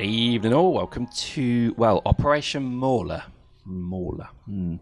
Evening all, welcome to, well, Operation MAULER. MAULER,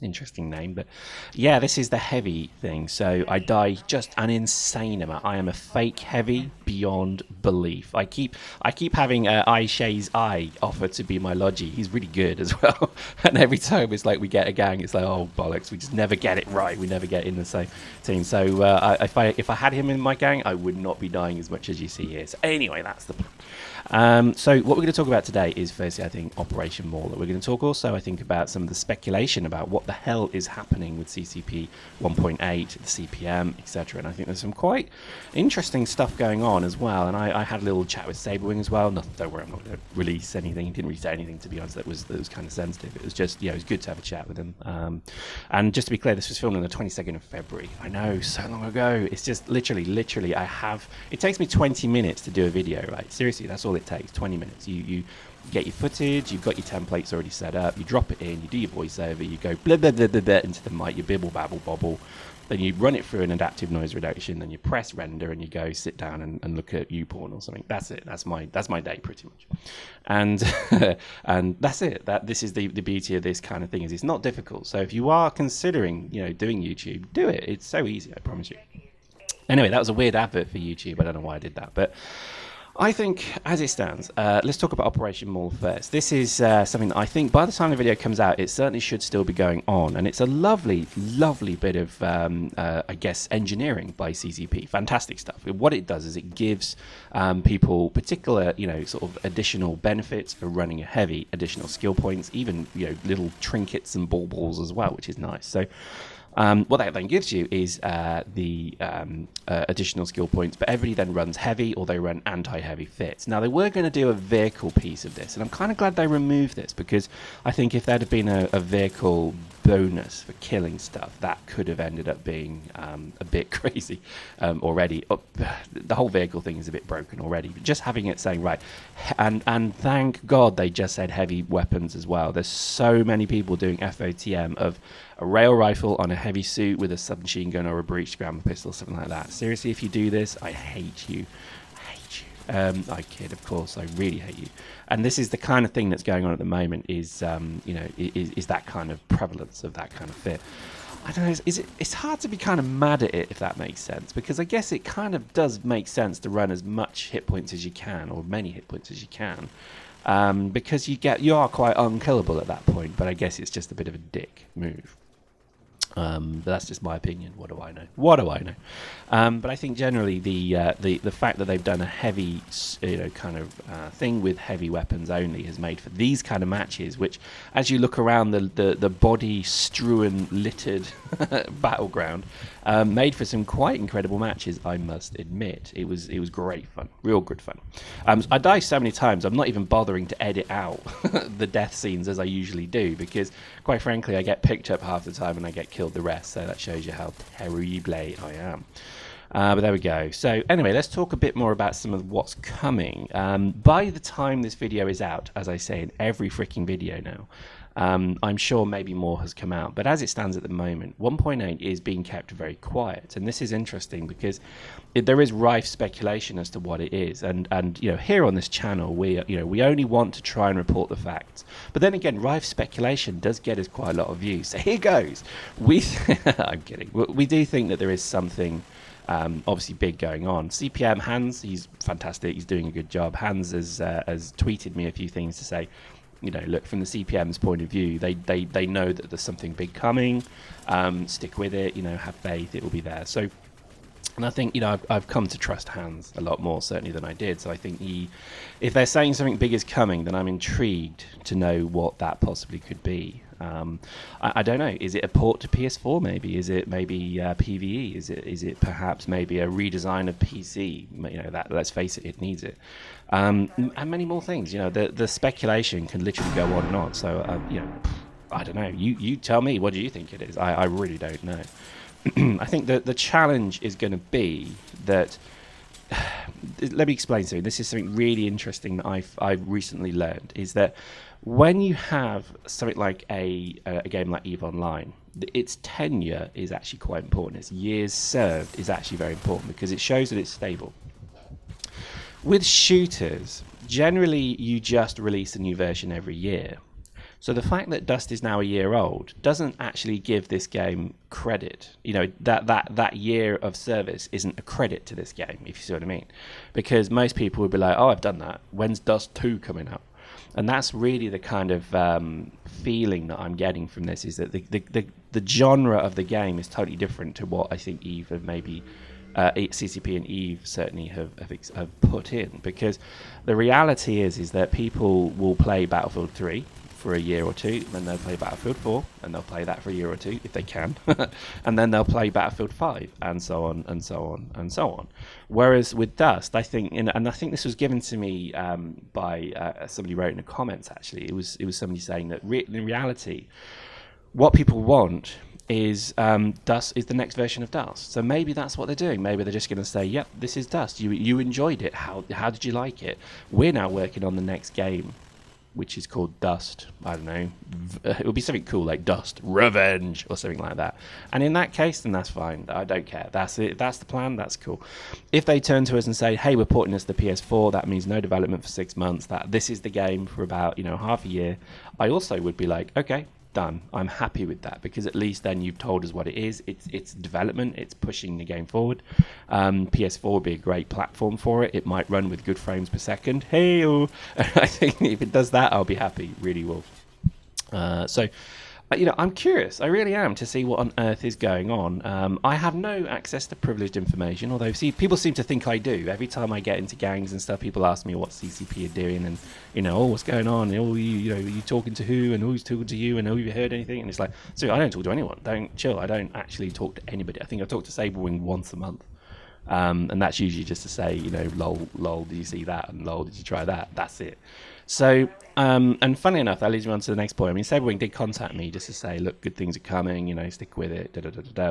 interesting name, but yeah, this is the heavy thing. So I die just an insane amount. I am a fake heavy beyond belief. I keep having Aisha's eye offer to be my Logi. He's really good as well. And every time it's like we get a gang, it's like, oh bollocks, we just never get it right. We never get in the same team. So if I had him in my gang, I would not be dying as much as you see here. So anyway, that's the plan. So what we're going to talk about today is firstly, I think, Operation MAULER. We're going to talk also, I think, about some of the speculation about what the hell is happening with CCP 1.8, the CPM, etc. And I think there's some quite interesting stuff going on as well. And I had a little chat with Saberwing as well. Don't worry, I'm not going to release anything. He didn't really say anything, to be honest, that was kind of sensitive. It was just, it was good to have a chat with him. And just to be clear, this was filmed on the 22nd of February. I know, so long ago. It's just literally, it takes me 20 minutes to do a video, right? Seriously, that's all it takes, 20 minutes. You get your footage, you've got your templates already set up, you drop it in, you do your voiceover, you go blah, blah, blah, blah, blah into the mic, you bibble, babble, bobble, then you run it through an adaptive noise reduction, then you press render and you go sit down and look at YouPorn or something. That's it. That's my day pretty much. And and that's it. This is the beauty of this kind of thing, is it's not difficult. So if you are considering, doing YouTube, do it. It's so easy, I promise you. Anyway, that was a weird advert for YouTube. I don't know why I did that, but I think, as it stands, let's talk about Operation MAULER first. This is something that I think by the time the video comes out, it certainly should still be going on. And it's a lovely, lovely bit of, I guess, engineering by CCP. Fantastic stuff. What it does is it gives people particular, sort of additional benefits for running a heavy, additional skill points, even, little trinkets and baubles as well, which is nice. So what that then gives you is the additional skill points, but everybody then runs heavy or they run anti-heavy fits. Now, they were going to do a vehicle piece of this, and I'm kind of glad they removed this, because I think if there had been a vehicle bonus for killing stuff, that could have ended up being a bit crazy already. The whole vehicle thing is a bit broken already, but just having it saying, right, and thank God they just said heavy weapons as well. There's so many people doing FOTM of a rail rifle on a heavy suit with a submachine gun or a breech grammar pistol, something like that. Seriously, if you do this, I hate you. I kid, of course. I really hate you. And this is the kind of thing that's going on at the moment. Is that kind of prevalence of that kind of fit. I don't know. It's hard to be kind of mad at it, if that makes sense, because I guess it kind of does make sense to run as much hit points as you can, or many hit points as you can, because you are quite unkillable at that point. But I guess it's just a bit of a dick move. But that's just my opinion. What do I know? But I think generally the fact that they've done a heavy, kind of thing with heavy weapons only has made for these kind of matches, which, as you look around the body strewn, littered battleground, made for some quite incredible matches. I must admit, it was great fun, real good fun. I die so many times, I'm not even bothering to edit out the death scenes as I usually do, because quite frankly, I get picked up half the time and I get killed the rest. So that shows you how terrible I am. But there we go. So anyway, let's talk a bit more about some of what's coming. By the time this video is out, as I say in every freaking video now, I'm sure maybe more has come out, but as it stands at the moment, 1.8 is being kept very quiet, and this is interesting because there is rife speculation as to what it is, and here on this channel we only want to try and report the facts, but then again, rife speculation does get us quite a lot of views. So here goes. I'm kidding. We do think that there is something obviously big going on. CPM Hans, he's fantastic. He's doing a good job. Hans has tweeted me a few things to say, look, from the CPM's point of view, they know that there's something big coming. Stick with it, have faith, it will be there. So, and I think, I've come to trust Hans a lot more, certainly, than I did. So I think if they're saying something big is coming, then I'm intrigued to know what that possibly could be. I don't know. Is it a port to PS4? Maybe. Is it maybe PvE? Is it perhaps maybe a redesign of PC? That, let's face it, it needs it. And many more things. The speculation can literally go on and on. So I don't know. You tell me. What do you think it is? I really don't know. I think that the challenge is going to be that. Let me explain something. This is something really interesting that I've recently learned, is that when you have something like a game like EVE Online, its tenure is actually quite important. Its years served is actually very important, because it shows that it's stable. With shooters, generally you just release a new version every year. So the fact that Dust is now a year old doesn't actually give this game credit. You know, that year of service isn't a credit to this game, if you see what I mean. Because most people would be like, oh, I've done that. When's Dust 2 coming out? And that's really the kind of feeling that I'm getting from this, is that the genre of the game is totally different to what I think Eve have maybe... CCP and Eve certainly have put in. Because the reality is that people will play Battlefield 3 for a year or two, then they'll play Battlefield 4, and they'll play that for a year or two if they can, and then they'll play Battlefield 5, and so on and so on and so on. Whereas with Dust, I think, and I think this was given to me by somebody wrote in the comments. Actually, it was somebody saying that in reality, what people want is Dust is the next version of Dust. So maybe that's what they're doing. Maybe they're just going to say, "Yep, this is Dust. You enjoyed it. How did you like it? We're now working on the next game, which is called Dust. I don't know. It would be something cool like Dust Revenge or something like that. And in that case, then that's fine. I don't care. That's it. That's the plan. That's cool. If they turn to us and say, hey, we're porting this to the PS4, that means no development for 6 months, that this is the game for about, half a year, I also would be like, okay, done. I'm happy with that, because at least then you've told us what it is. It's development. It's pushing the game forward. PS4 would be a great platform for it. It might run with good frames per second. Hey-o. I think if it does that, I'll be happy. Really will. So I'm curious. I really am, to see what on earth is going on. I have no access to privileged information, although people seem to think I do. Every time I get into gangs and stuff, people ask me what CCP are doing, and what's going on? Are you talking to who, and who's talking to you, and have you heard anything? And it's like, so I don't talk to anyone. Don't chill. I don't actually talk to anybody. I think I talk to Saberwing once a month. And that's usually just to say, lol, did you see that? And lol, did you try that? That's it. So, and funny enough, that leads me on to the next point. I mean, Saberwing did contact me just to say, look, good things are coming, stick with it,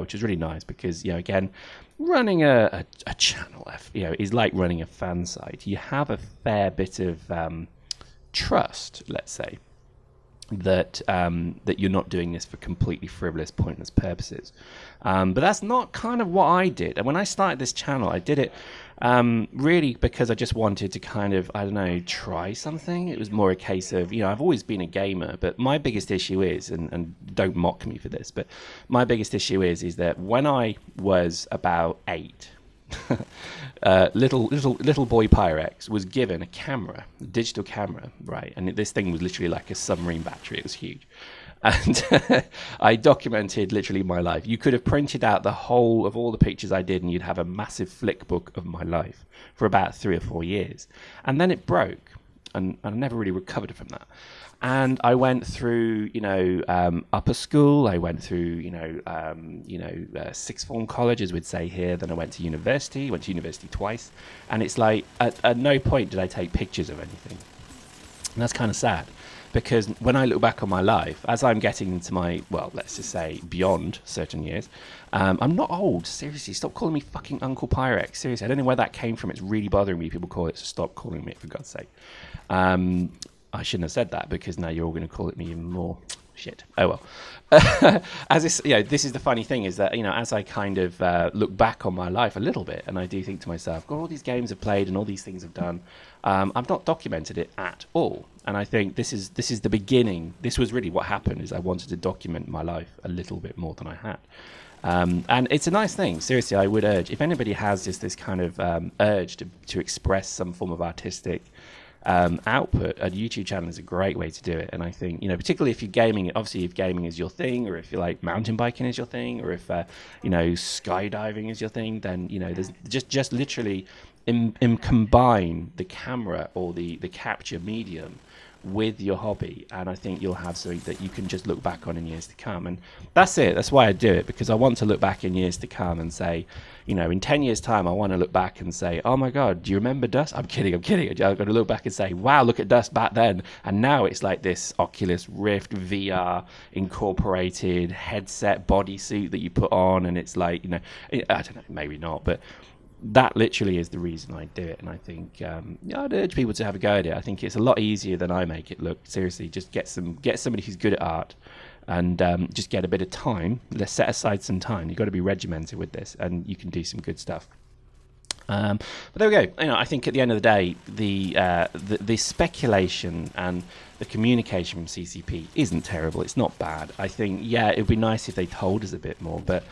which is really nice, because, again, running a channel, is like running a fan site. You have a fair bit of trust, let's say, that you're not doing this for completely frivolous, pointless purposes. But that's not kind of what I did. And when I started this channel, I did it really because I just wanted to kind of, try something. It was more a case of, I've always been a gamer, but my biggest issue is, and don't mock me for this, but my biggest issue is that when I was about 8, little boy Pyrex was given a camera, a digital camera, right? And this thing was literally like a submarine battery. It was huge. And I documented literally my life. You could have printed out the whole of all the pictures I did, and you'd have a massive flick book of my life for about 3 or 4 years. And then it broke, and I never really recovered from that. And I went through, upper school. I went through, sixth form college, as we'd say here. Then I went to university. Went to university twice. And it's like, at no point did I take pictures of anything. And that's kind of sad, because when I look back on my life, as I'm getting into my, well, let's just say beyond certain years, I'm not old. Seriously, stop calling me fucking Uncle Pyrex. Seriously, I don't know where that came from. It's really bothering me. People call it, so stop calling me, for God's sake. I shouldn't have said that, because now you're all going to call it me even more. Shit. Oh well. As this, this is the funny thing, is that as I kind of look back on my life a little bit, and I do think to myself, God, all these games I've played and all these things I've done, I've not documented it at all. And I think this is the beginning. This was really what happened, is I wanted to document my life a little bit more than I had. And it's a nice thing. Seriously, I would urge, if anybody has just this kind of urge to express some form of artistic output, a YouTube channel is a great way to do it. And I think, particularly if you're gaming, obviously if gaming is your thing, or if you're like mountain biking is your thing, or if skydiving is your thing, then there's just literally combine the camera or the capture medium with your hobby, and I think you'll have something that you can just look back on in years to come. And that's it. That's why I do it, because I want to look back in years to come and say, in 10 years time, I want to look back and say, oh my God, do you remember Dust? I'm kidding. I've got to look back and say, wow, look at Dust back then. And now it's like this Oculus Rift VR incorporated headset bodysuit that you put on, and it's like, I don't know, maybe not, but that literally is the reason I do it. And I think I'd urge people to have a go at it. I think it's a lot easier than I make it look. Seriously, just get somebody who's good at art, and just get a bit of time. Let's set aside some time. You've got to be regimented with this, and you can do some good stuff. But there we go. I think at the end of the day, the speculation and the communication from CCP isn't terrible. It's not bad. I think, yeah, it'd be nice if they told us a bit more, but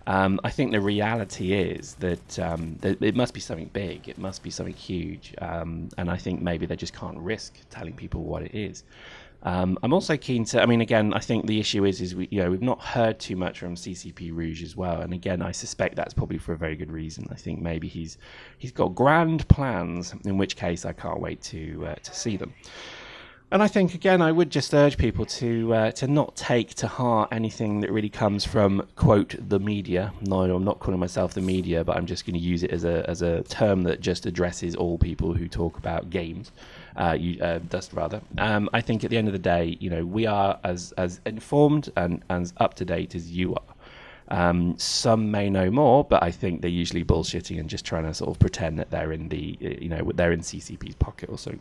I think the reality is that it must be something big. It must be something huge. And I think maybe they just can't risk telling people what it is. I'm also keen to. I mean, again, I think the issue is we've not heard too much from CCP Rouge as well, and again, I suspect that's probably for a very good reason. I think maybe he's got grand plans, in which case I can't wait to see them. And I think, again, I would just urge people to not take to heart anything that really comes from, quote, the media. No, I'm not calling myself the media, but I'm just going to use it as a term that just addresses all people who talk about games. Dust rather. I think at the end of the day, we are as informed and as up to date as you are. Some may know more, but I think they're usually bullshitting and just trying to sort of pretend that they're in they're in CCP's pocket or so.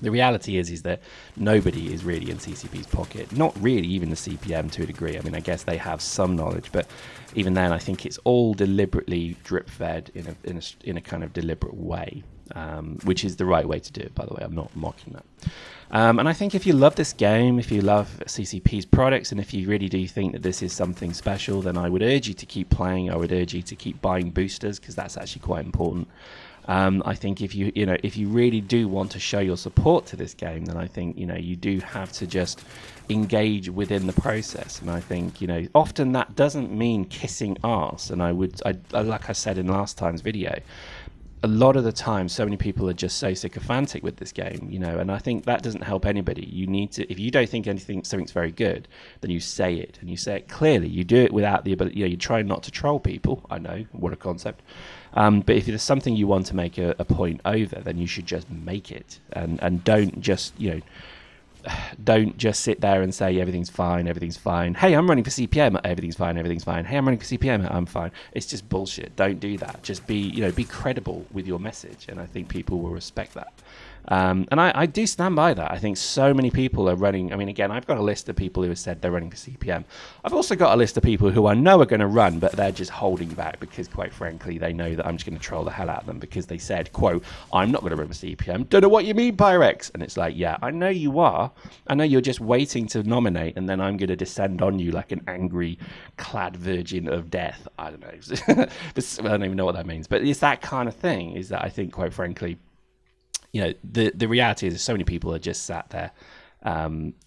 The reality is that nobody is really in CCP's pocket. Not really, even the CPM to a degree. I mean, I guess they have some knowledge, but even then, I think it's all deliberately drip-fed in a kind of deliberate way, which is the right way to do it, by the way. I'm not mocking that. And I think if you love this game, if you love CCP's products, and if you really do think that this is something special, then I would urge you to keep playing. I would urge you to keep buying boosters, because that's actually quite important. I think if you really do want to show your support to this game, then I think you do have to just engage within the process. And I think often that doesn't mean kissing arse. And I like I said in last time's video, a lot of the time, so many people are just so sycophantic with this game, and I think that doesn't help anybody. You need to, if you don't think something's very good, then you say it, and you say it clearly. You do it without the ability. You try not to troll people. I know, what a concept. But if there's something you want to make a point over, then you should just make it, and don't just don't just sit there and say everything's fine, everything's fine. Hey, I'm running for CPM, everything's fine, everything's fine. Hey, I'm running for CPM, I'm fine. It's just bullshit. Don't do that. Just be credible with your message, and I think people will respect that. And I do stand by that. I think so many people are running. I mean, again, I've got a list of people who have said they're running for CPM. I've also got a list of people who I know are going to run, but they're just holding back because, quite frankly, they know that I'm just going to troll the hell out of them because they said, quote, I'm not going to run for CPM. Don't know what you mean, Pyrex. And it's like, yeah, I know you are. I know you're just waiting to nominate, and then I'm going to descend on you like an angry, clad virgin of death. I don't know. I don't even know what that means. But it's that kind of thing, is that I think, quite frankly, the reality is so many people are just sat there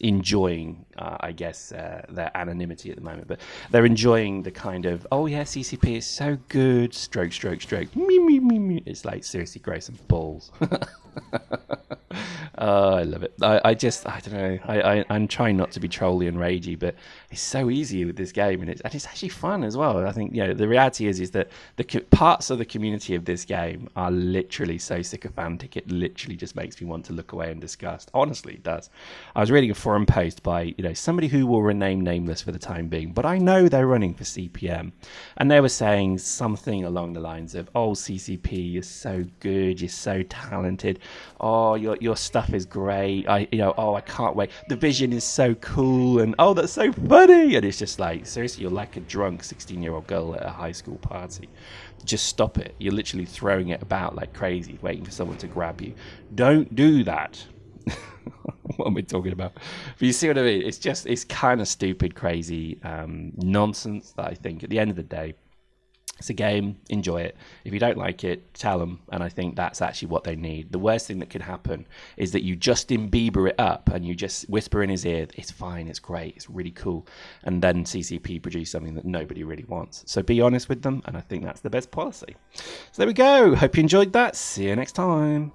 enjoying, I guess, their anonymity at the moment. But they're enjoying the kind of, oh, yeah, CCP is so good, stroke, stroke, stroke, me, me, me, me. It's like, seriously, grow some balls. I love it. I don't know. I'm trying not to be trolly and ragey, but it's so easy with this game, and it's actually fun as well. I think the reality is that the parts of the community of this game are literally so sycophantic. It literally just makes me want to look away in disgust. Honestly, it does. I was reading a forum post by somebody who will remain nameless for the time being, but I know they're running for CPM, and they were saying something along the lines of, "Oh, CCP, you're so good, you're so talented. Oh, your stuff is great. I can't wait. The vision is so cool, and oh, that's so funny." And it's just like, seriously, you're like a drunk 16-year-old girl at a high school party. Just stop it. You're literally throwing it about like crazy, waiting for someone to grab you. Don't do that. What am I talking about? But you see what I mean? It's kind of stupid, crazy nonsense that I think at the end of the day, it's a game, enjoy it. If you don't like it, tell them, and I think that's actually what they need. The worst thing that could happen is that you Justin Bieber it up and you just whisper in his ear, it's fine, it's great, it's really cool, and then CCP produce something that nobody really wants. So be honest with them, and I think that's the best policy. So there we go. Hope you enjoyed that. See you next time.